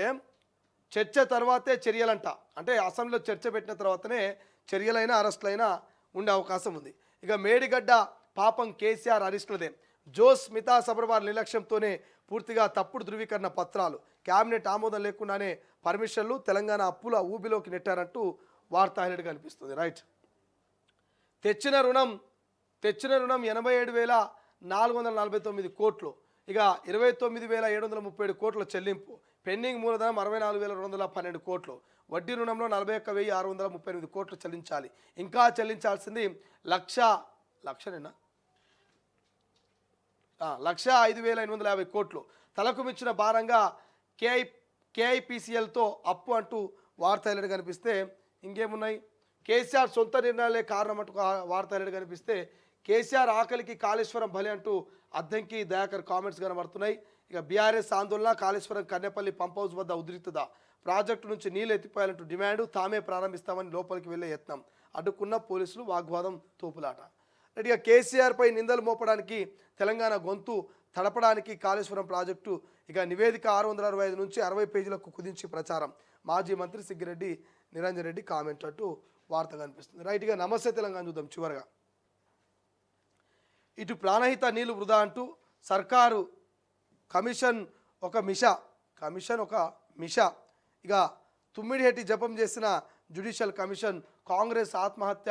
చర్చ తర్వాతే చర్యలంట. అంటే అసెంబ్లీలో చర్చ పెట్టిన తర్వాతనే చర్యలైనా అరెస్టులైనా ఉండే అవకాశం ఉంది. ఇక మేడిగడ్డ పాపం కేసీఆర్ అరెస్టులదే. జోస్ స్మితా సబర్వాల్ నిర్లక్ష్యంతోనే పూర్తిగా తప్పుడు ధృవీకరణ పత్రాలు, క్యాబినెట్ ఆమోదం లేకుండానే పర్మిషన్లు, తెలంగాణ అప్పుల ఊబిలోకి నెట్టారంటూ వార్త హైలైట్ కనిపిస్తుంది. రైట్. తెచ్చిన రుణం 87,449 కోట్లు. ఇక 29,737 కోట్ల చెల్లింపు. పెండింగ్ మూలధనం 64,212 కోట్లు. వడ్డీ రుణంలో 41,638 కోట్లు చెల్లించాలి. ఇంకా చెల్లించాల్సింది 1,05,850 కోట్లు. తలకు మించిన భారంగా కేఐపిసిఎల్తో అప్పు అంటూ వార్త హైలైట్ కనిపిస్తే ఇంకేమున్నాయి, కేసీఆర్ సొంత నిర్ణయాలే కారణం అంటూ వార్త హైలైట్ కనిపిస్తే, కేసీఆర్ ఆకలికి కాళేశ్వరం బలి అంటూ అద్దంకి దయాకర్ కామెంట్స్ కనబడుతున్నాయి. ఇక బీఆర్ఎస్ ఆందోళన, కాళేశ్వరం కన్నెపల్లి పంప్ హౌస్ వద్ద ఉద్రిక్తత, ప్రాజెక్టు నుంచి నీళ్ళు ఎత్తిపోయాలంటూ డిమాండ్, తామే ప్రారంభిస్తామని లోపలికి వెళ్లే యత్నం, అడ్డుకున్న పోలీసులు, వాగ్వాదం, తోపులాట. రెడ్డిగా కేసీఆర్పై నిందలు మోపడానికి, తెలంగాణ గొంతు తడపడానికి కాళేశ్వరం ప్రాజెక్టు ఇక నివేదిక 665 నుంచి 60 పేజీలకు కుదించి ప్రచారం. మాజీ మంత్రి సిగ్గిరెడ్డి నిరంజన్ రెడ్డి కామెంట్ అంటూ వార్త కనిపిస్తుంది. రైట్గా నమస్తే తెలంగాణ చూద్దాం. చివరగా ఇటు ప్రాణహిత నీళ్లు వృధా అంటూ సర్కారు కమిషన్ ఒక మిష. ఇక తుమ్మిడిహెట్టి జపం చేసిన జ్యుడిషియల్ కమిషన్, కాంగ్రెస్ ఆత్మహత్య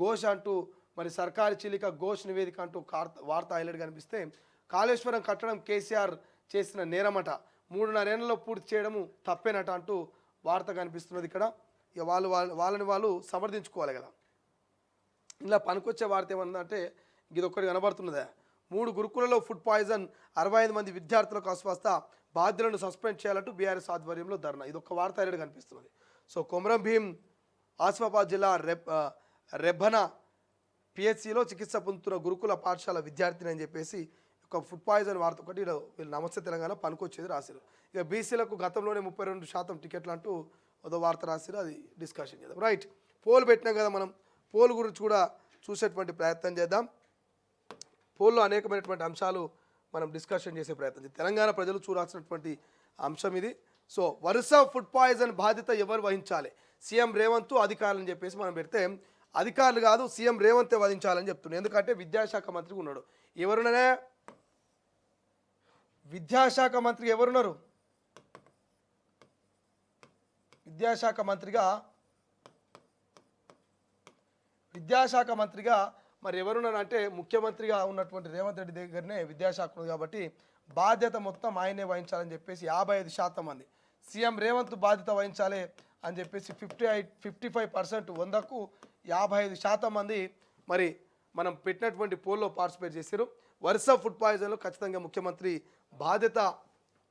ఘోష్ అంటూ మరి సర్కారు చీలిక ఘోష్ నివేదిక అంటూ వార్త హైలైట్ కనిపిస్తే, కాళేశ్వరం కట్టడం కేసీఆర్ చేసిన నేరమట, 3.5 ఏళ్లలో పూర్తి చేయడము తప్పేనట అంటూ వార్త కనిపిస్తున్నది. ఇక్కడ ఇక వాళ్ళని సమర్థించుకోవాలి కదా. ఇలా పనికొచ్చే వార్త ఏమన్నదంటే ఇది ఒక్కటి కనబడుతున్నదే. 3 గురుకులలో ఫుడ్ పాయిజన్, 65 మంది విద్యార్థులకు అస్వస్థ, బాధ్యులను సస్పెండ్ చేయాలంటూ బీఆర్ఎస్ ఆధ్వర్యంలో ధర్నా. ఇది ఒక వార్త హైలైట్ కనిపిస్తున్నది. సో కొమరం భీం ఆసిఫాబాద్ జిల్లా రెబ్బన పిహెచ్సిలో చికిత్స పొందుతున్న గురుకుల పాఠశాల విద్యార్థిని అని చెప్పేసి ఒక ఫుడ్ పాయిజన్ వార్త ఒకటి వీళ్ళు నమస్తే తెలంగాణ పనికొచ్చేది రాశారు. ఇక బీసీలకు గతంలోనే 32% టికెట్లు అంటూ ఒక వార్త రాశారు. అది డిస్కషన్ చేద్దాం. రైట్. పోల్ పెట్టినాం కదా మనం, పోల్ గురించి కూడా చూసేటువంటి ప్రయత్నం చేద్దాం. పోల్లో అనేకమైనటువంటి అంశాలు మనం డిస్కషన్ చేసే ప్రయత్నం తెలంగాణ ప్రజలు చూడాల్సినటువంటి అంశం ఇది. సో వరుస ఫుడ్ పాయిజన్ బాధ్యత ఎవరు వహించాలి? సీఎం రేవంత్ అధికారులని చెప్పేసి మనం పెడితే అధికారులు కాదు సీఎం రేవంతే వహించాలని చెప్తున్నాడు. ఎందుకంటే విద్యాశాఖ మంత్రి ఉన్నాడు. ఎవరున్నారే? విద్యాశాఖ మంత్రి ఎవరున్నారు? విద్యాశాఖ మంత్రిగా మరి ఎవరున్నారంటే ముఖ్యమంత్రిగా ఉన్నటువంటి రేవంత్ రెడ్డి దగ్గరనే విద్యాశాఖ ఉంది కాబట్టి బాధ్యత మొత్తం ఆయనే వహించాలని చెప్పేసి 55% మంది సీఎం రేవంత్ బాధ్యత వహించాలి అని చెప్పేసి 55% 100కు 55% మంది మరి మనం పెట్టినటువంటి పోల్లో పార్టిసిపేట్ చేశారు. వరుస ఫుడ్ పాయిజన్లో ఖచ్చితంగా ముఖ్యమంత్రి బాధ్యత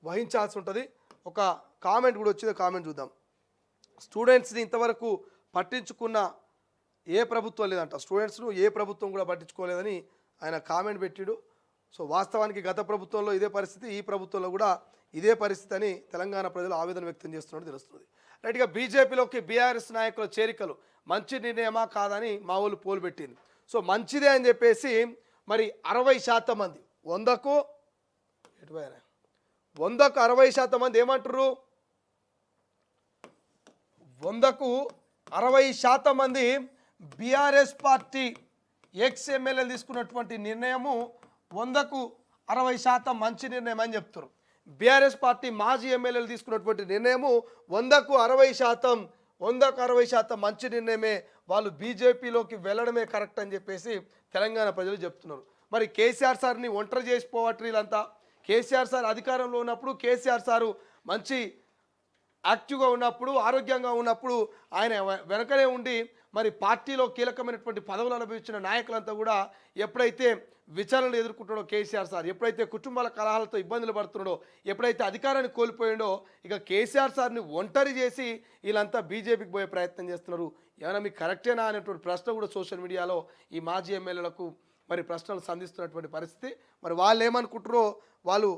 వహించాల్సి ఉంటుంది. ఒక కామెంట్ కూడా వచ్చింది, కామెంట్ చూద్దాం. స్టూడెంట్స్ని ఇంతవరకు పట్టించుకున్న ఏ ప్రభుత్వం లేదంట. స్టూడెంట్స్ను ఏ ప్రభుత్వం కూడా పట్టించుకోలేదని ఆయన కామెంట్ పెట్టాడు. సో వాస్తవానికి గత ప్రభుత్వంలో ఇదే పరిస్థితి, ఈ ప్రభుత్వంలో కూడా ఇదే పరిస్థితి అని తెలంగాణ ప్రజలు ఆవేదన వ్యక్తం చేస్తున్నట్టు తెలుస్తుంది. రైట్గా బీజేపీలోకి బీఆర్ఎస్ నాయకుల చేరికలు మంచి నిర్ణయమా కాదని మా వాళ్ళు పోలు పెట్టింది. సో మంచిదే అని చెప్పేసి మరి 60% మంది 100కు 60% మంది ఏమంటారు? 100కు 60% మంది బీఆర్ఎస్ పార్టీ ఎక్స్ ఎమ్మెల్యేలు తీసుకున్నటువంటి నిర్ణయము 100కు 60% మంచి నిర్ణయం అని చెప్తారు. బీఆర్ఎస్ పార్టీ మాజీ ఎమ్మెల్యేలు తీసుకున్నటువంటి నిర్ణయము 100కు 60% మంచి నిర్ణయమే, వాళ్ళు బీజేపీలోకి వెళ్ళడమే కరెక్ట్ అని చెప్పేసి తెలంగాణ ప్రజలు చెప్తున్నారు. మరి కేసీఆర్ సార్ని ఒంటరి చేసిపోవట్రు వీళ్ళంతా. కేసీఆర్ సార్ అధికారంలో ఉన్నప్పుడు, కేసీఆర్ సారు మంచి యాక్టివ్గా ఉన్నప్పుడు, ఆరోగ్యంగా ఉన్నప్పుడు ఆయన వెనకనే ఉండి మరి పార్టీలో కీలకమైనటువంటి పదవులు అనుభవించిన నాయకులంతా కూడా ఎప్పుడైతే విచారణలు ఎదుర్కొంటాడో కేసీఆర్ సార్, ఎప్పుడైతే కుటుంబాల కలహాలతో ఇబ్బందులు పడుతున్నాడో, ఎప్పుడైతే అధికారాన్ని కోల్పోయిండో, ఇక కేసీఆర్ సార్ని ఒంటరి చేసి వీళ్ళంతా బీజేపీకి పోయే ప్రయత్నం చేస్తున్నారు. ఏమైనా మీకు కరెక్టేనా అనేటువంటి ప్రశ్న కూడా సోషల్ మీడియాలో ఈ మాజీ ఎమ్మెల్యేలకు మరి ప్రశ్నలు సంధిస్తున్నటువంటి పరిస్థితి. మరి వాళ్ళు ఏమనుకుంటారో, వాళ్ళు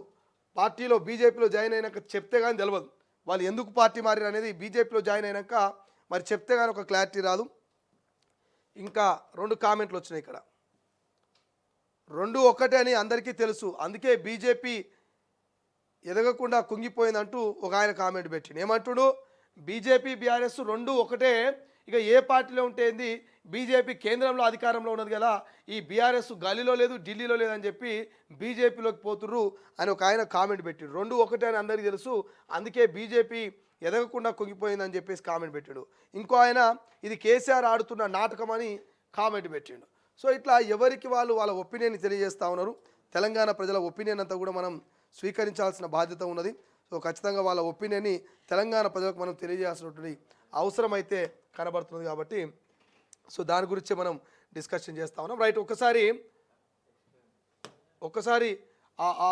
పార్టీలో బీజేపీలో జాయిన్ అయినాక చెప్తే కానీ తెలియదు వాళ్ళు ఎందుకు పార్టీ మారారు అనేది. బీజేపీలో జాయిన్ అయినాక మరి చెప్తే కానీ ఒక క్లారిటీ రాదు. ఇంకా 2 కామెంట్లు వచ్చినాయి ఇక్కడ. 2 ఒకటే అని అందరికీ తెలుసు, అందుకే బీజేపీ ఎదగకుండా కుంగిపోయిందంటూ ఒక ఆయన కామెంట్ పెట్టిండు. ఏమంటుడు? బీజేపీ బీఆర్ఎస్ 2 ఒకటే, ఇక ఏ పార్టీలో ఉంటేంది, బీజేపీ కేంద్రంలో అధికారంలో ఉన్నది కదా, ఈ బీఆర్ఎస్ గల్లీలో లేదు ఢిల్లీలో లేదని చెప్పి బీజేపీలోకి పోతుర్రు అని ఒక ఆయన కామెంట్ పెట్టాడు. 2 ఒకటే అని అందరికీ తెలుసు, అందుకే బీజేపీ ఎదగకుండా కుంగిపోయిందని చెప్పేసి కామెంట్ పెట్టాడు. ఇంకో ఆయన ఇది కేసీఆర్ ఆడుతున్న నాటకం అని కామెంట్ పెట్టాడు. సో ఇట్లా ఎవరికి వాళ్ళు వాళ్ళ ఒపీనియన్ తెలియజేస్తూ ఉన్నారు. తెలంగాణ ప్రజల ఒపీనియన్ అంతా కూడా మనం స్వీకరించాల్సిన బాధ్యత ఉన్నది. సో ఖచ్చితంగా వాళ్ళ ఒపీనియన్ని తెలంగాణ ప్రజలకు మనం తెలియజేయాల్సినటువంటి అవసరం అయితే కనబడుతుంది కాబట్టి సో దాని గురించి మనం డిస్కషన్ చేస్తూ ఉన్నాం. రైట్, ఒక్కసారి ఆ